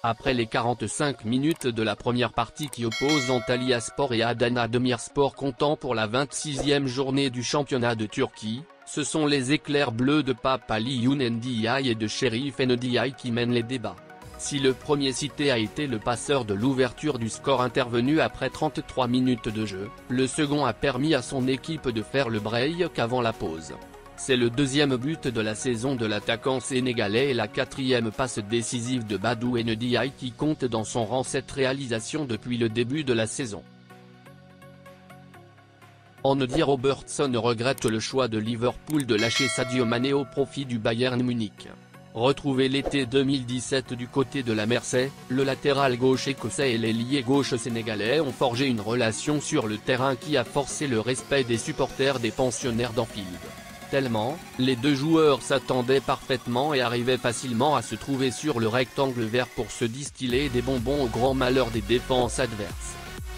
Après les 45 minutes de la première partie qui opposent Antalyaspor et Adana Demirspor comptant pour la 26e journée du championnat de Turquie, ce sont les éclairs bleus de Papaliou Ndiaye et de Cherif Ndiaye qui mènent les débats. Si le premier cité a été le passeur de l'ouverture du score intervenu après 33 minutes de jeu, le second a permis à son équipe de faire le break avant la pause. C'est le deuxième but de la saison de l'attaquant sénégalais et la quatrième passe décisive de Badou Ndiaye qui compte dans son rang cette réalisation depuis le début de la saison. Andy Robertson regrette le choix de Liverpool de lâcher Sadio Mané au profit du Bayern Munich. Retrouvé l'été 2017 du côté de la Mersey, le latéral gauche écossais et l'ailier gauche sénégalais ont forgé une relation sur le terrain qui a forcé le respect des supporters des pensionnaires d'Anfield. Tellement, les deux joueurs s'attendaient parfaitement et arrivaient facilement à se trouver sur le rectangle vert pour se distiller des bonbons au grand malheur des défenses adverses.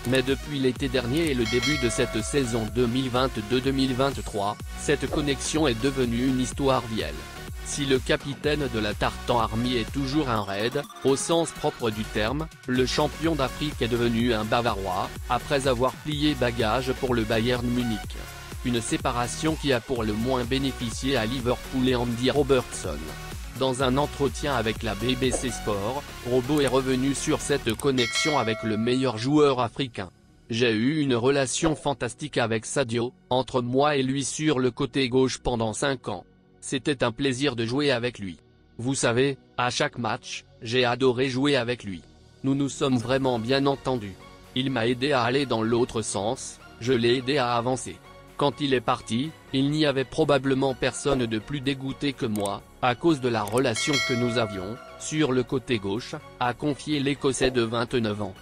Mais depuis l'été dernier et le début de cette saison 2022-2023, cette connexion est devenue une histoire vieille. Si le capitaine de la Tartan Army est toujours un raid, au sens propre du terme, le champion d'Afrique est devenu un Bavarois, après avoir plié bagages pour le Bayern Munich. Une séparation qui a pour le moins bénéficié à Liverpool et Andy Robertson. Dans un entretien avec la BBC Sport, Robo est revenu sur cette connexion avec le meilleur joueur africain. J'ai eu une relation fantastique avec Sadio, entre moi et lui sur le côté gauche pendant 5 ans. C'était un plaisir de jouer avec lui. Vous savez, à chaque match, j'ai adoré jouer avec lui. Nous nous sommes vraiment bien entendus. Il m'a aidé à aller dans l'autre sens, je l'ai aidé à avancer. Quand il est parti, il n'y avait probablement personne de plus dégoûté que moi, à cause de la relation que nous avions, sur le côté gauche, a confié l'Écossais de 29 ans.